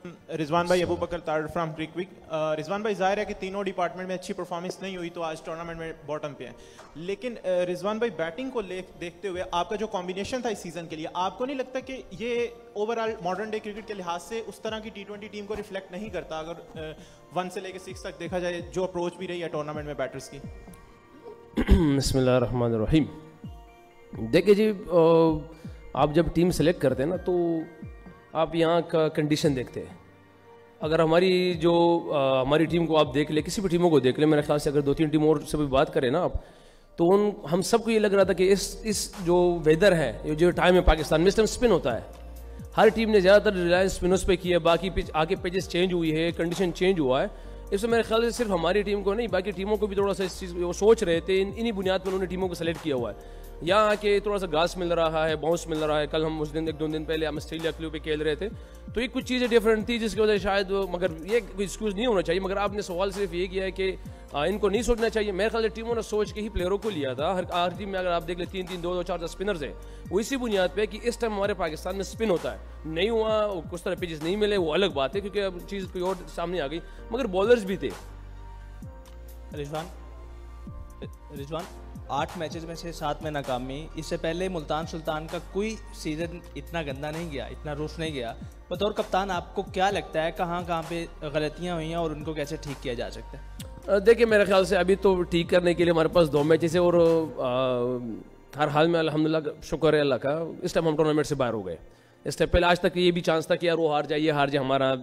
रिजवान भाई, अबू बकर तार फ्रॉम क्रिकविक। रिजवान भाई, जाहिर है कि तीनों डिपार्टमेंट में अच्छी परफॉर्मेंस नहीं हुई तो आज टूर्नामेंट में बॉटम पे है, लेकिन रिजवान भाई बैटिंग को देखते हुए आपका जो कॉम्बिनेशन था इस सीजन के लिए, आपको नहीं लगता कि ये ओवरऑल मॉडर्न डे क्रिकेट के लिहाज से उस तरह की T20 टीम को रिफ्लेक्ट नहीं करता, अगर 1 से लेकर 6 तक देखा जाए जो अप्रोच भी रही है टूर्नामेंट में बैटर्स की? बिस्मिल्लाहिर्रहमानिर्रहीम। देखिए जी, आप जब टीम सेलेक्ट करते हैं ना तो आप यहाँ का कंडीशन देखते हैं। अगर हमारी टीम को आप देख ले, किसी भी टीमों को देख ले, मेरे ख्याल से अगर 2-3 टीमों और से भी बात करें ना आप, तो हम सबको ये लग रहा था कि इस जो वेदर है, ये जो टाइम है पाकिस्तान में, इस टाइम स्पिन होता है। हर टीम ने ज़्यादातर रिलायंस स्पिनर्स पे की है, बाकी आगे पेजेस चेंज हुई है, कंडीशन चेंज हुआ है। इसमें मेरे ख्याल से सिर्फ हमारी टीम को नहीं, बाकी टीमों को भी थोड़ा सा इस चीज़ वो सोच रहे थे, इन्हीं बुनियाद पर उन्होंने टीमों को सेलेक्ट किया हुआ है। यहाँ आके थोड़ा सा घास मिल रहा है, बाउंस मिल रहा है। कल हम उस दिन 1-2 दिन पहले हम ऑस्ट्रेलिया क्लू पे खेल रहे थे, तो ये कुछ चीज़ें डिफरेंट थी जिसकी वजह से शायद, मगर ये कोई एक्सक्यूज़ नहीं होना चाहिए। मगर आपने सवाल सिर्फ ये किया है कि इनको नहीं सोचना चाहिए। मेरे ख्याल से टीमों ने सोच के ही प्लेयरों को लिया था। हर टीम में अगर आप देख ले 3-3, 2-2, 4 स्पिनर्स है, वो इसी बुनियाद पे कि इस टाइम हमारे पाकिस्तान में स्पिन होता है। नहीं हुआ, कुछ तरह पिचेस नहीं मिले, वो अलग बात है, क्योंकि अब चीज़ कोई और सामने आ गई। मगर बॉलर्स भी थे। रिजवान 8 मैचेस में से 7 में नाकामी। इससे पहले मुल्तान सुल्तान का कोई सीजन इतना गंदा नहीं गया, इतना रुस नहीं गया। बतौर कप्तान आपको क्या लगता है कहाँ पे गलतियाँ हुई हैं और उनको कैसे ठीक किया जा सकता है? देखिए, मेरे ख्याल से अभी तो ठीक करने के लिए हमारे पास 2 मैचेस है, और हर हाल में अल्हम्दुलिल्लाह शुक्र है अल्लाह का, इस टाइम हम टूर्नामेंट से बाहर हो गए। इससे पहले आज तक ये भी चांस था कि यार वो हार जाए, ये हार जाए,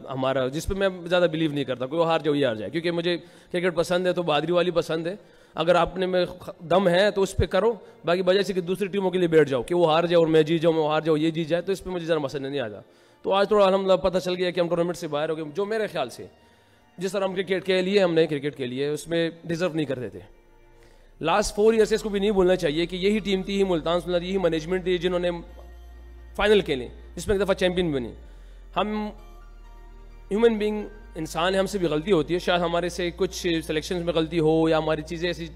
हमारा जिस पे मैं ज़्यादा बिलीव नहीं करता, कोई वो हार जाए, ये हार जाए। क्योंकि मुझे क्रिकेट पसंद है तो बहादुरी वाली पसंद है। अगर आपने में दम है तो उस पर करो, बाकी वजह से कि दूसरी टीमों के लिए बैठ जाओ कि वो हार जाए और मैं जीत जाऊँ, मैं हार जाऊँ, ये जीत जाए, तो इस पर मुझे ज़रा पसंद नहीं आता। तो आज थोड़ा अल्हम्दुलिल्लाह पता चल गया कि हम टूर्नामेंट से बाहर हो गए। जो मेरे ख्याल से जिस तरह हम क्रिकेट के लिए उसमें डिजर्व नहीं करते थे। लास्ट 4 ईयर से इसको भी नहीं बोलना चाहिए कि यही टीम थी, मुल्तान सुल्तान, यही मैनेजमेंट थी जिन्होंने फाइनल खेले, जिसमें एक दफ़ा चैंपियन बने। हम ह्यूमन बीइंग इंसान है, हमसे भी गलती होती है। शायद हमारे से कुछ सिलेक्शन में गलती हो, या हमारी चीज़ें ऐसी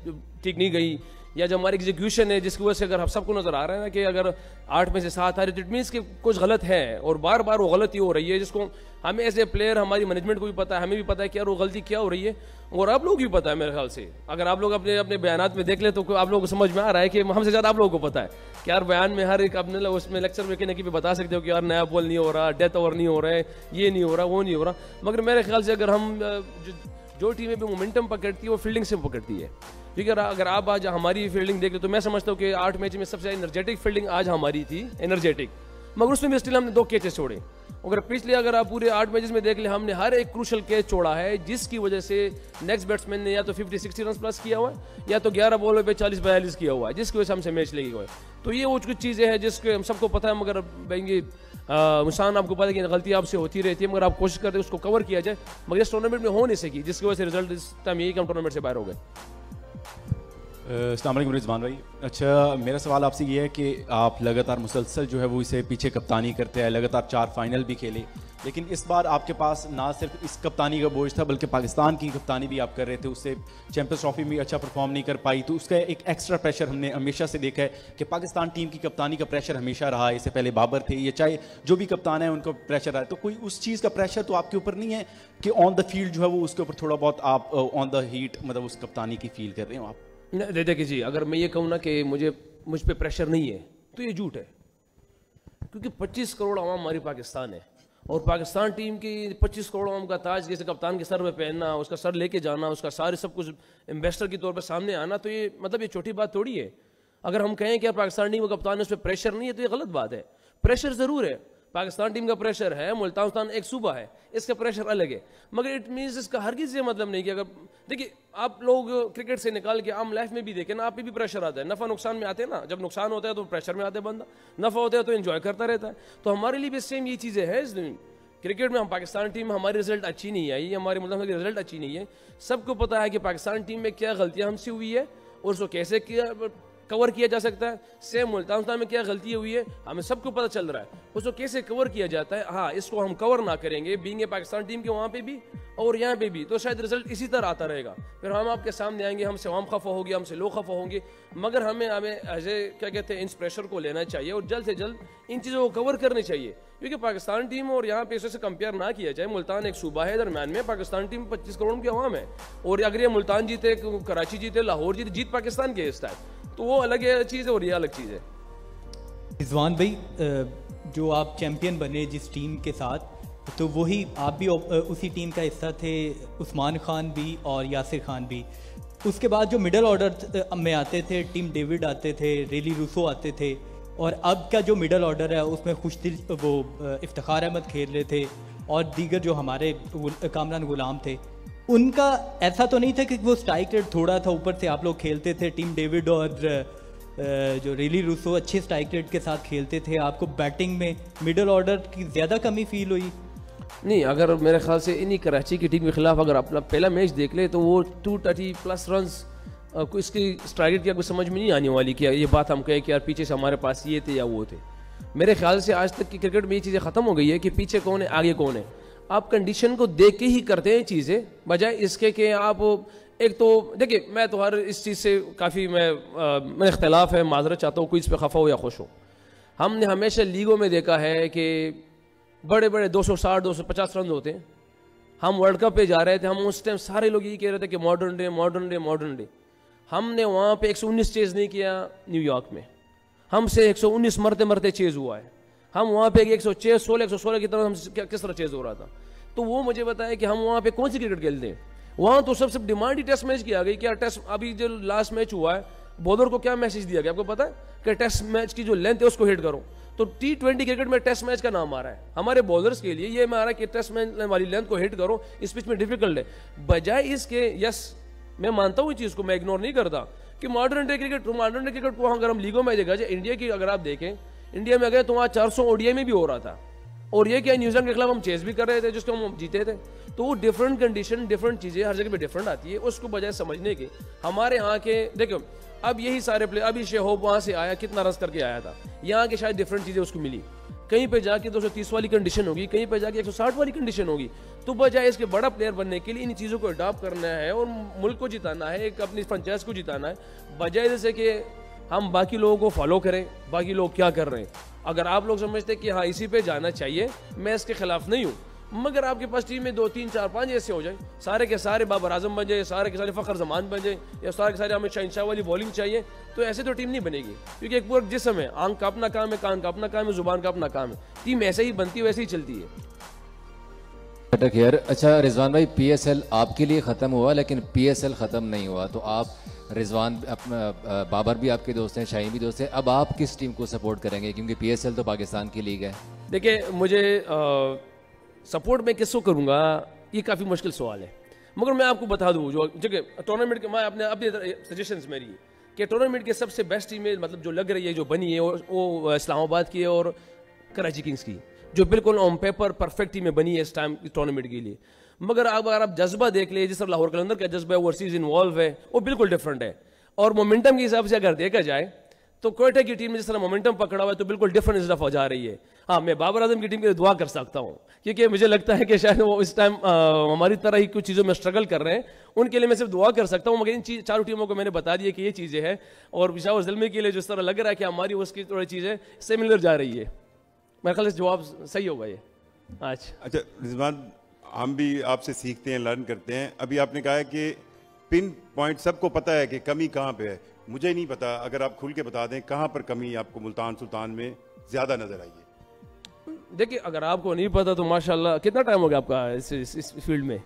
ठीक नहीं गई, या जो हमारी एग्जीक्यूशन है जिसकी वजह से अगर हम सबको नज़र आ रहा है ना कि अगर 8 में से 7 आ रही, इट मीन्स कि कुछ गलत है, और बार बार वो गलती हो रही है, जिसको हमें एज ए प्लेयर, हमारी मैनेजमेंट को भी पता है, हमें भी पता है कि यार वो गलती क्या हो रही है, और आप लोग भी पता है। मेरे ख्याल से अगर आप लोग अपने बयानात में देख ले तो आप लोगों को समझ में आ रहा है कि हमसे ज़्यादा आप लोगों को पता है कि यार बयान में हर एक अपने उसमें लेक्चर में कहने की भी बता सकते हो कि यार नया बॉल नहीं हो रहा, डेथ ओवर नहीं हो रहा है, ये नहीं हो रहा, वो नहीं हो रहा। मगर मेरे ख्याल से अगर हम जो टीमें भी मोमेंटम पकड़ती है वो फील्डिंग से पकड़ती है। क्योंकि अगर आप आज हमारी फील्डिंग देख ले तो मैं समझता हूँ कि 8 मैच में सबसे एनर्जेटिक फील्डिंग आज हमारी थी, एनर्जेटिक। मगर उसमें भी स्टिल हमने 2 कैचेस छोड़े। अगर आप पूरे 8 मैचेस में देख ले, हमने हर एक क्रूशल कैच छोड़ा है, जिसकी वजह से नेक्स्ट बैट्समैन ने या तो 50-60 रन प्लस किया हुआ है, या तो 11 बॉलों पे 40-42 किया हुआ है, जिसकी वजह से हमसे मैच लेगी हुआ है। तो ये वो कुछ चीज़ें हैं जिसके हम सबको पता है। मगर भाई मुसान आपको पता है कि गलती आपसे होती रहती है, मगर आप कोशिश करते हैं उसको कवर किया जाए, मगर इस टूर्नामेंट में हो नहीं सकी, जिसकी वजह से रिजल्ट इस टाइम यही कि हम टूर्नामेंट से बाहर हो गए। अस्सलाम वालेकुम रिजवान भाई। अच्छा, मेरा सवाल आपसे ये है कि आप लगातार मुसलसल जो है वो इसे पीछे कप्तानी करते हैं, लगातार 4 फाइनल भी खेले, लेकिन इस बार आपके पास ना सिर्फ इस कप्तानी का बोझ था बल्कि पाकिस्तान की कप्तानी भी आप कर रहे थे। उससे चैंपियंस ट्रॉफी में अच्छा परफॉर्म नहीं कर पाई, तो उसका एक एक्स्ट्रा प्रेशर हमने हमेशा से देखा है कि पाकिस्तान टीम की कप्तानी का प्रेशर हमेशा रहा है। इससे पहले बाबर थे, ये चाहे जो भी कप्तान है उनको प्रेशर रहा है। तो कोई उस चीज़ का प्रेशर तो आपके ऊपर नहीं है कि ऑन द फील्ड जो है वो उसके ऊपर थोड़ा बहुत आप ऑन द हीट मतलब उस कप्तानी की फील कर रहे हो आप? देखिए जी, अगर मैं ये कहूँ ना कि मुझ पे प्रेशर नहीं है तो ये झूठ है। क्योंकि 25 करोड़ आवाम हमारी पाकिस्तान है, और पाकिस्तान टीम की 25 करोड़ आवाम का ताज जैसे कप्तान के सर में पहनना, उसका सर लेके जाना, उसका सारे सब कुछ इन्वेस्टर के तौर पर सामने आना, तो ये मतलब ये छोटी बात थोड़ी है। अगर हम कहें कि यार पाकिस्तान टीम का कप्तान है, उस पर प्रेशर नहीं है, तो ये गलत बात है। प्रेशर ज़रूर है, पाकिस्तान टीम का प्रेशर है, मुल्तान सुल्तान एक सूबा है, इसका प्रेशर अलग है। मगर इट मीन्स इसका हरगिज़ ये मतलब नहीं कि अगर देखिए आप लोग क्रिकेट से निकाल के आम लाइफ में भी देखें ना, आप पे भी प्रेशर आता है, नफ़ा नुकसान में आते हैं ना। जब नुकसान होता है तो प्रेशर में आते हैं बंदा, नफ़ा होता है तो एंजॉय करता रहता है। तो हमारे लिए भी सेम ये चीज़ें हैं। क्रिकेट में हम पाकिस्तान टीम हमारी रिजल्ट अच्छी नहीं आई, हमारे मुल्क की रिजल्ट अच्छी नहीं है। सबको पता है कि पाकिस्तान टीम में क्या गलतियाँ हमसे हुई है और उसको कैसे किया कवर किया जा सकता है। सेम मुल्तान सुल्तान में क्या गलती हुई है हमें सबको पता चल रहा है, उसको कैसे कवर किया जाता है। हाँ, इसको हम कवर ना करेंगे बीइंग ए पाकिस्तान टीम के वहाँ पे भी और यहाँ पे भी, तो शायद रिजल्ट इसी तरह आता रहेगा। फिर हम आपके सामने आएंगे, हमसे हम खफा होंगे, हमसे लोग खफा होंगे, मगर हमें एज ए क्या कहते हैं इस प्रेशर को लेना चाहिए और जल्द से जल्द इन चीज़ों को कवर करनी चाहिए। क्योंकि पाकिस्तान टीम और यहाँ पे इससे कंपेयर ना किया जाए, मुल्तान एक सूबा है, दरम्यान में पाकिस्तान टीम 25 करोड़ की आवाम है, और अगर ये मुल्तान जीते, कराची जीते, लाहौर जीते, जीत पाकिस्तान के इस टाइम, तो वो अलग चीज़ है और ये अलग चीज़ है। रिजवान भाई, जो आप चैम्पियन बने जिस टीम के साथ, तो वही आप भी उसी टीम का हिस्सा थे, उस्मान खान भी और यासिर खान भी। उसके बाद जो मिडल ऑर्डर में आते थे, टीम डेविड आते थे, रेली रूसो आते थे, और अब का जो मिडल ऑर्डर है उसमें खुशदिल वो इफ्तिखार अहमद खेल रहे थे और दीगर जो हमारे कामरान गुलाम थे, उनका ऐसा तो नहीं था कि वो स्ट्राइक रेट थोड़ा था, ऊपर से आप लोग खेलते थे। टीम डेविड और जो रेली रूसो अच्छे स्ट्राइक रेट के साथ खेलते थे, आपको बैटिंग में मिडल ऑर्डर की ज़्यादा कमी फील हुई? नहीं, अगर मेरे ख्याल से इन्हीं कराची की टीम के खिलाफ अगर अपना पहला मैच देख ले तो वो 230+ रन्स को इसकी स्ट्राइक रेट की आपको समझ में नहीं आने वाली कि ये बात हम कहें कि यार पीछे से हमारे पास ये थे या वो थे। मेरे ख्याल से आज तक की क्रिकेट में ये चीज़ें ख़त्म हो गई है कि पीछे कौन है आगे कौन है, आप कंडीशन को देख के ही करते हैं चीज़ें, बजाय इसके कि आप एक तो देखिए, मैं तो हर इस चीज़ से काफ़ी मैं इख्तलाफ है, माजरत चाहता हूँ कोई इस पर खफा हो या खुश हो। हमने हमेशा लीगों में देखा है कि बड़े बड़े 260 250 रन होते हैं। हम वर्ल्ड कप पे जा रहे थे, हम उस टाइम सारे लोग यही कह रहे थे कि modern day modern day modern day. हमने वहाँ पे 119 चेज़ नहीं किया न्यूयॉर्क में, हमसे 119 मरते मरते चेज़ हुआ है। हम वहाँ पे 116 की तरह हम किस तरह चेज़ हो रहा था। तो वो मुझे बताया कि हम वहाँ पे कौन सी क्रिकेट खेलते हैं। वहाँ तो सबसे डिमांड ही टेस्ट मैच की आ गई। क्या टेस्ट अभी जो लास्ट मैच हुआ है, बॉलर को क्या मैसेज दिया गया आपको पता है कि टेस्ट मैच की जो लेंथ है उसको हिट करो। तो T20 क्रिकेट में टेस्ट मैच का नाम आ रहा है, हमारे बॉलर्स के लिए ये आ रहा है कि टेस्ट मैच वाली लेंथ को हिट करो, इस पिच में डिफिकल्ट है। बजाय इसके, यस मैं मानता हूँ इस चीज़ को, मैं इग्नोर नहीं करता कि मॉडर्न डे क्रिकेट को अगर हम लीगों में देखा जाए, इंडिया की अगर आप देखें, इंडिया में गए तो वहाँ 400 ODI में भी हो रहा था, और ये क्या न्यूजीलैंड के खिलाफ हम चेस भी कर रहे थे जिसको हम जीते थे। तो वो डिफरेंट कंडीशन, डिफरेंट चीज़ें हर जगह पे डिफरेंट आती है। उसको बजाय समझने के हमारे यहाँ के देखो, अब यही सारे प्लेयर, अभी शेहोब वहाँ से आया, कितना रन करके आया था, यहाँ के शायद डिफरेंट चीज़ें उसको मिली, कहीं पे जाके 230 वाली कंडीशन होगी, कहीं पे जाके 160 वाली कंडीशन होगी। तो बजाय इसके बड़ा प्लेयर बनने के लिए इन चीज़ों को अडॉप्ट करना है और मुल्क को जिताना है, एक अपनी फ्रेंचाइज को जिताना है, बजाय जैसे कि हम बाकी लोगों को फॉलो करें, बाकी लोग क्या कर रहे हैं। अगर आप लोग समझते हैं कि हाँ इसी पे जाना चाहिए, मैं इसके खिलाफ नहीं हूँ, मगर आपके पास टीम में 2 3 4 5 ऐसे हो जाए, सारे के सारे बाबर आजम बन जाए, सारे के सारे फ़खर जमान बन जाए, या सारे के सारे हमें शहनशाह वाली बॉलिंग चाहिए, तो ऐसे तो टीम नहीं बनेगी। क्योंकि एक पूरा जिस्म है, आंख का अपना काम है, कान का अपना काम है, जुबान का अपना काम है, टीम ऐसे ही बनती है, वैसे ही चलती है। अच्छा रिजवान भाई, PSL आपके लिए ख़त्म हुआ लेकिन PSL ख़त्म नहीं हुआ, तो आप रिजवान बाबर भी आपके दोस्त हैं, शाहीन भी दोस्त हैं, अब आप किस टीम को सपोर्ट करेंगे? क्योंकि PSL तो पाकिस्तान की लीग है। देखिए, मुझे सपोर्ट मैं किसको करूँगा ये काफ़ी मुश्किल सवाल है, मगर मैं आपको बता दूँ जो जगह टूर्नामेंट के, मैं अपने सजेशंस मेरी कि टूर्नामेंट के सबसे बेस्ट टीमें मतलब जो लग रही है, जो बनी है, वो इस्लामाबाद की है और कराची किंग्स की, जो बिल्कुल ऑन पेपर परफेक्ट टीमें बनी है इस टाइम टूर्नामेंट के लिए। मगर अगर आप जज्बा देख ले, जिस तरह लाहौर कलंदर का जज्बा है, ओवरसीज इन्वॉल्व है, वो बिल्कुल डिफरेंट है। और मोमेंटम के हिसाब से अगर देखा जाए तो कोयटा की टीम ने जिस तरह मोमेंटम पकड़ा हुआ है, तो बिल्कुल डिफरेंट इस दफा जा रही है। हाँ, मैं बाबर आजम की टीम के लिए दुआ कर सकता हूँ, क्योंकि मुझे लगता है कि शायद वो इस टाइम हमारी तरह ही कुछ चीज़ों में स्ट्रगल कर रहे हैं, उनके लिए मैं सिर्फ दुआ कर सकता हूँ। मगर इन चारों टीमों को मैंने बता दिया कि ये चीज़ें हैं, और पेशावर ज़ल्मी के लिए जिस तरह लग रहा है कि हमारी उसकी थोड़ी चीज़ें सिमिलर जा रही है, मेरे ख्याल से जवाब सही होगा ये आज। अच्छा रिजवान, हम भी आपसे सीखते हैं, लर्न करते हैं। अभी आपने कहा है कि पिन पॉइंट सबको पता है कि कमी कहाँ पे है, मुझे नहीं पता, अगर आप खुल के बता दें कहाँ पर कमी आपको मुल्तान सुल्तान में ज़्यादा नजर आई है? देखिए, अगर आपको नहीं पता तो माशाल्लाह, कितना टाइम हो गया आपका इस फील्ड में?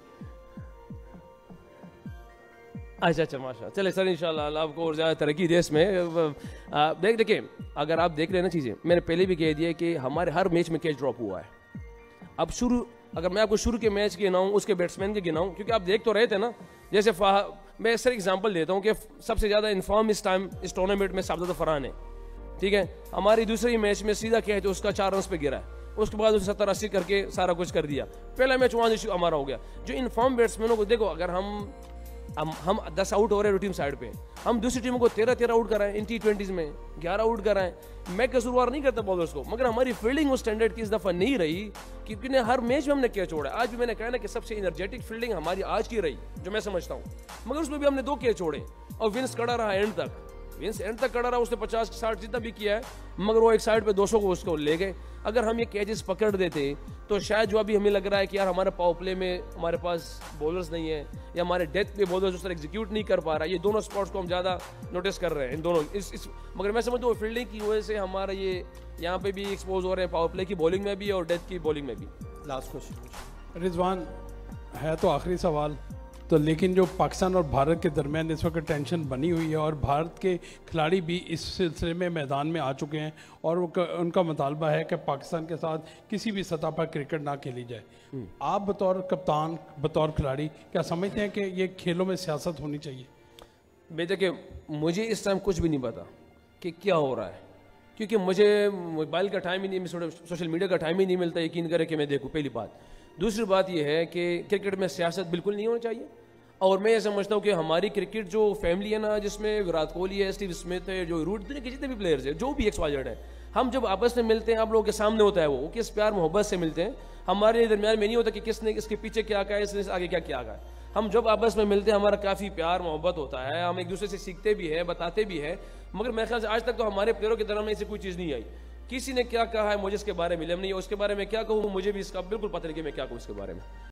अच्छा माशा, चले सर, इंशाल्लाह अल्लाह आपको और ज़्यादा तरक्की दे इसमें। देखिए, अगर आप देख रहे हैं ना चीज़ें, मैंने पहले भी कह दिया कि हमारे हर मैच में कैच ड्रॉप हुआ है। अब अगर मैं आपको शुरू के मैच गिनाऊँ, उसके बैट्समैन के गिनाऊँ, क्योंकि आप देख तो रहे थे ना, जैसे मैं सर एग्जांपल देता हूँ कि सबसे ज़्यादा इन्फॉर्म इस टाइम इस टूर्नामेंट में साबदा फरहान है, ठीक है। हमारी दूसरी मैच में सीधा क्या है तो उसका 4 रन पे गिरा है, उसके बाद उसे 70-80 करके सारा कुछ कर दिया। पहला मैच वहाँ से हमारा हो गया। जो इन्फॉर्म बैट्समैनों को देखो, अगर हम हम 10 आउट हो रहे हैं टीम साइड पे, हम दूसरी टीमों को 13 आउट कराएं इन T20s में, 11 आउट कराएं। मैं कसूरवार नहीं करता बॉलर्स को, मगर हमारी फील्डिंग उस स्टैंडर्ड की इस दफा नहीं रही, क्योंकि हर मैच में हमने कैच छोड़ा। आज भी मैंने कहा ना कि सबसे एनर्जेटिक फील्डिंग हमारी आज की रही, जो मैं समझता हूँ, मगर उसमें भी हमने 2 कैच छोड़े और विंस खड़ा रहा एंड तक। विंस एंड तक खड़ा रहा, उसने 50-60 जितना भी किया है, मगर वो एक साइड पे 200 को उसको ले गए। अगर हम ये कैचेस पकड़ देते तो शायद जो अभी हमें लग रहा है कि यार हमारे पावर प्ले में हमारे पास बॉलर्स नहीं है, या हमारे डेथ पे बॉलर्स उस तरह एग्जीक्यूट नहीं कर पा रहा है, ये दोनों स्पॉट्स को हम ज़्यादा नोटिस कर रहे हैं इन दोनों मगर मैं समझता हूँ फील्डिंग की वजह से हमारा ये यहाँ पे भी एक्सपोज हो रहे हैं, पावर प्ले की बॉलिंग में भी और डेथ की बॉलिंग में भी। लास्ट क्वेश्चन रिजवान, है तो आखिरी सवाल तो, लेकिन जो पाकिस्तान और भारत के दरमियान इस वक्त टेंशन बनी हुई है और भारत के खिलाड़ी भी इस सिलसिले में मैदान में आ चुके हैं और उनका मुतालबा है कि पाकिस्तान के साथ किसी भी सतह पर क्रिकेट ना खेली जाए। आप बतौर कप्तान, बतौर खिलाड़ी, क्या समझते हैं कि ये खेलों में सियासत होनी चाहिए? देखिए, मुझे इस टाइम कुछ भी नहीं पता कि क्या हो रहा है, क्योंकि मुझे मोबाइल का टाइम ही नहीं, सोशल मीडिया का टाइम ही नहीं मिलता यकीन करें कि मैं देखूँ, पहली बात। दूसरी बात यह है कि क्रिकेट में सियासत बिल्कुल नहीं होनी चाहिए, और मैं ये समझता हूँ कि हमारी क्रिकेट जो फैमिली है ना, जिसमें विराट कोहली है, स्टीव स्मिथ है, जो रूट दुनिया के जितने भी प्लेयर्स हैं, जो भी एक्सवाइजेड है, हम जब आपस में मिलते हैं, आप लोगों के सामने होता है वो किस प्यार मोहब्बत से मिलते हैं। हमारे दरमियान में नहीं होता कि किसने इसके पीछे क्या कहा है, इसने आगे क्या किया है। हम जब आपस में मिलते हैं हमारा काफ़ी प्यार मोहब्बत होता है, हम एक दूसरे से सीखते भी हैं, बताते भी हैं, मगर मेरे ख्याल से आज तक तो हमारे प्लेयरों के दरमियान से कोई चीज़ नहीं आई। किसी ने क्या कहा है मुझे इसके बारे में इल्म नहीं है, उसके बारे में क्या कहूँ मुझे भी इसका बिल्कुल पता नहीं कि मैं क्या कहूँ इसके बारे में।